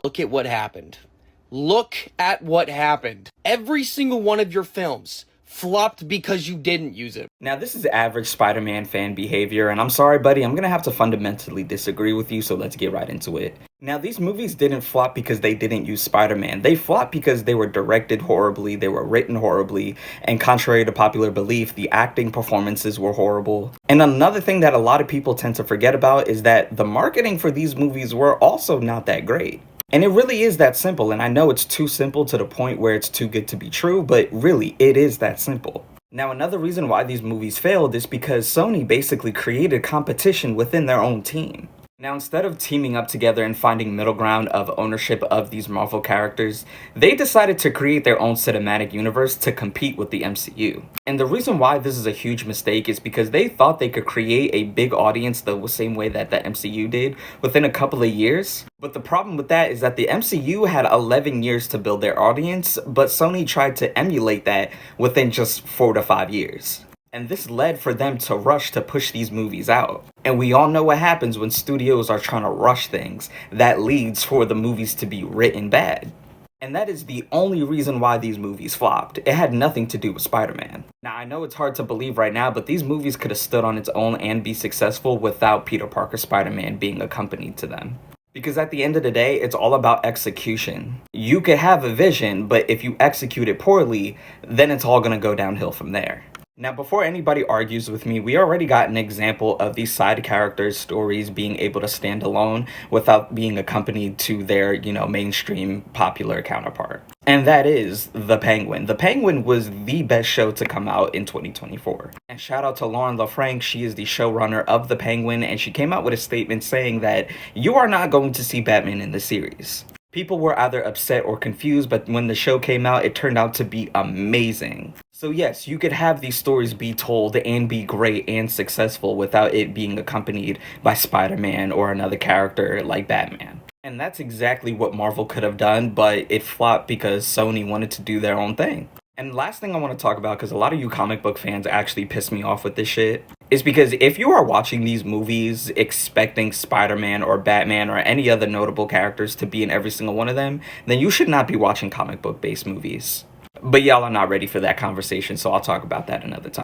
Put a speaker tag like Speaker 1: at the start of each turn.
Speaker 1: Look at what happened. Look at what happened. Every single one of your films flopped because you didn't use it.
Speaker 2: Now, this is average Spider-Man fan behavior, and I'm sorry, buddy, I'm gonna have to fundamentally disagree with you, so let's get right into it. Now, these movies didn't flop because they didn't use Spider-Man. They flopped because they were directed horribly, they were written horribly, and contrary to popular belief, the acting performances were horrible. And another thing that a lot of people tend to forget about is that the marketing for these movies were also not that great. And it really is that simple, and I know it's too simple to the point where it's too good to be true, but really, it is that simple. Now, another reason why these movies failed is because Sony basically created competition within their own team. Now, instead of teaming up together and finding middle ground of ownership of these Marvel characters, they decided to create their own cinematic universe to compete with the MCU. And the reason why this is a huge mistake is because they thought they could create a big audience the same way that the MCU did within a couple of years. But the problem with that is that the MCU had 11 years to build their audience, but Sony tried to emulate that within just 4 to 5 years. And this led for them to rush to push these movies out. And we all know what happens when studios are trying to rush things. That leads for the movies to be written bad. And that is the only reason why these movies flopped. It had nothing to do with Spider-Man. Now, I know it's hard to believe right now, but these movies could have stood on its own and be successful without Peter Parker Spider-Man being accompanied to them. Because at the end of the day, it's all about execution. You could have a vision, but if you execute it poorly, then it's all gonna go downhill from there. Now, before anybody argues with me, we already got an example of these side characters' stories being able to stand alone without being accompanied to their, mainstream popular counterpart. And that is The Penguin. The Penguin was the best show to come out in 2024. And shout out to Lauren LaFranc, she is the showrunner of The Penguin, and she came out with a statement saying that you are not going to see Batman in the series. People were either upset or confused, but when the show came out, it turned out to be amazing. So yes, you could have these stories be told and be great and successful without it being accompanied by Spider-Man or another character like Batman. And that's exactly what Marvel could have done, but it flopped because Sony wanted to do their own thing. And last thing I want to talk about, because a lot of you comic book fans actually piss me off with this shit, is because if you are watching these movies expecting Spider-Man or Batman or any other notable characters to be in every single one of them, then you should not be watching comic book based movies. But y'all are not ready for that conversation, so I'll talk about that another time.